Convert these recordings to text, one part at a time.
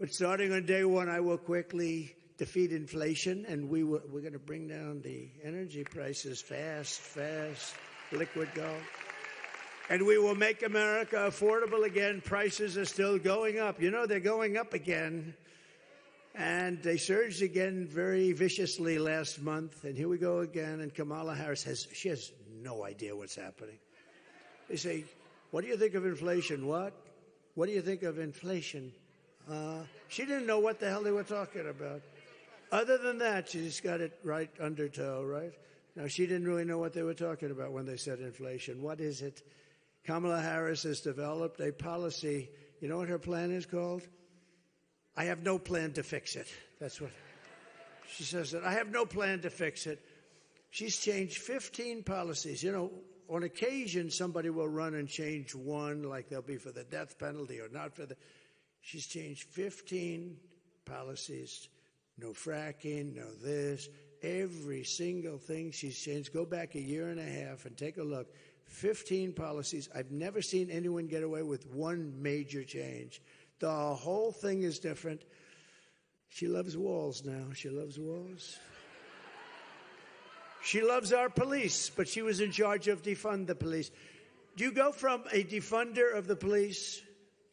But starting on day one, I will quickly defeat inflation, and we're going to bring down the energy prices fast, liquid gold. And we will make America affordable again. Prices are still going up. You know, they're going up again. And they surged again very viciously last month. And here we go again. And Kamala Harris she has no idea what's happening. They say, what do you think of inflation? What? What do you think of inflation? She didn't know what the hell they were talking about. Other than that, she just got it right under toe, right? Now, she didn't really know what they were talking about when they said inflation. What is it? Kamala Harris has developed a policy. You know what her plan is called? I have no plan to fix it. That's what she says. That I have no plan to fix it. She's changed 15 policies. You know, on occasion, somebody will run and change one, like they'll be for the death penalty or not for the. She's changed 15 policies. No fracking, no this. Every single thing she's changed. Go back a year and a half and take a look. 15 policies. I've never seen anyone get away with one major change. The whole thing is different. She loves walls now. She loves walls. She loves our police, but she was in charge of defund the police. Do you go from a defunder of the police?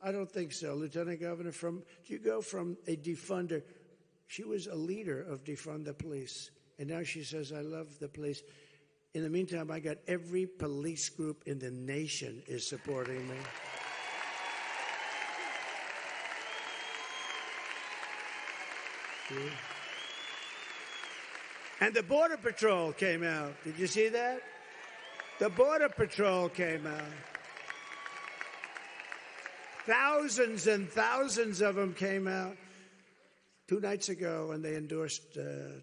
I don't think so, Lieutenant Governor. Do you go from a defunder? She was a leader of defund the police, and now she says, I love the police. In the meantime, I got every police group in the nation is supporting me. And the Border Patrol came out. Did you see that? The Border Patrol came out. Thousands and thousands of them came out 2 nights ago, and they endorsed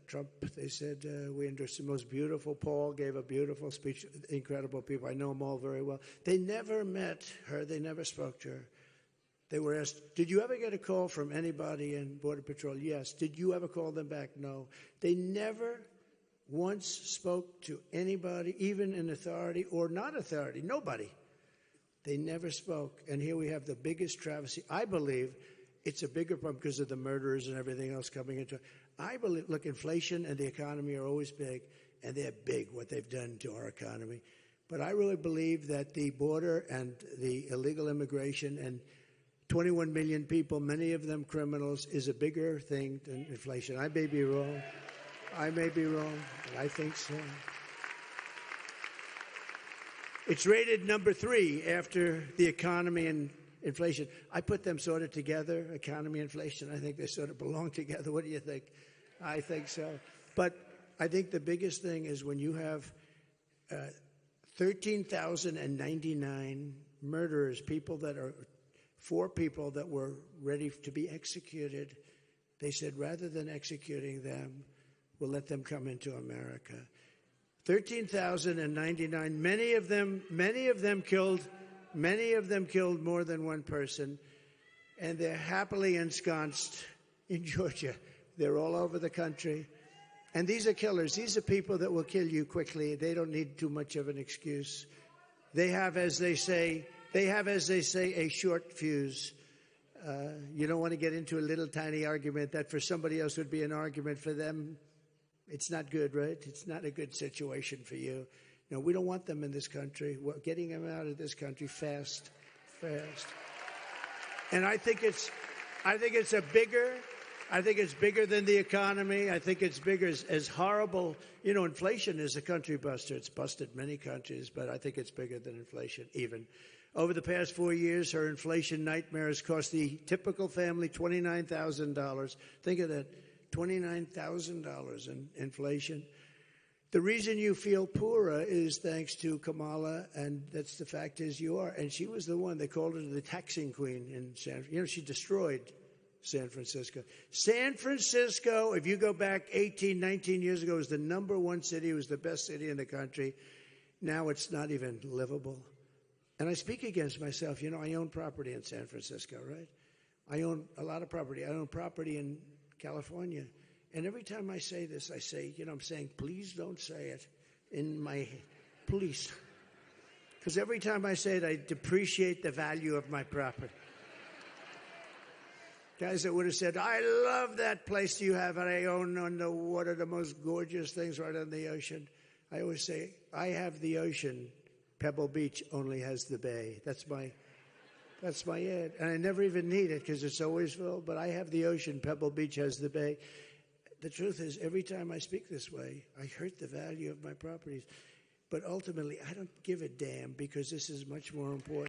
Trump. They said, we endorsed the most beautiful. Paul gave a beautiful speech. Incredible people. I know them all very well. They never met her. They never spoke to her. They were asked, did you ever get a call from anybody in Border Patrol? Yes. Did you ever call them back? No. They never once spoke to anybody, even in authority or not authority. Nobody. They never spoke. And here we have the biggest travesty. I believe it's a bigger problem because of the murderers and everything else coming into it. I believe, look, inflation and the economy are always big, and they're big, what they've done to our economy. But I really believe that the border and the illegal immigration and 21 million people, many of them criminals, is a bigger thing than inflation. I may be wrong. I may be wrong, but I think so. It's rated number 3 after the economy and inflation. I put them sort of together, economy, inflation. I think they sort of belong together. What do you think? I think so. But I think the biggest thing is when you have 13,099 murderers, people that are 4 people that were ready to be executed. They said, rather than executing them, we'll let them come into America. 13,099. Many of them killed more than one person, and they're happily ensconced in Georgia. They're all over the country. And these are killers. These are people that will kill you quickly. They don't need too much of an excuse. They have, as they say, a short fuse. You don't want to get into a little tiny argument that for somebody else would be an argument. For them, it's not good, right? It's not a good situation for you. No, we don't want them in this country. We're getting them out of this country fast. And I think it's bigger than the economy. I think it's bigger as horrible. You know, inflation is a country buster. It's busted many countries, but I think it's bigger than inflation even. Over the past 4 years, her inflation nightmare has cost the typical family $29,000. Think of that, $29,000 in inflation. The reason you feel poorer is thanks to Kamala, and that's the fact is you are. And she was the one, they called her the taxing queen in San Francisco. You know, she destroyed San Francisco. San Francisco, if you go back 18, 19 years ago, was the #1 city. It was the best city in the country. Now it's not even livable. And I speak against myself. You know, I own property in San Francisco, right? I own a lot of property. I own property in California. And every time I say this, I say, you know, I'm saying, please don't say it in my, please. Because every time I say it, I depreciate the value of my property. Guys that would have said, I love that place you have and I own on the water, the most gorgeous things right on the ocean. I always say, I have the ocean. Pebble Beach only has the bay. That's my ad. And I never even need it because it's always full. But I have the ocean. Pebble Beach has the bay. The truth is, every time I speak this way, I hurt the value of my properties. But ultimately, I don't give a damn because this is much more important.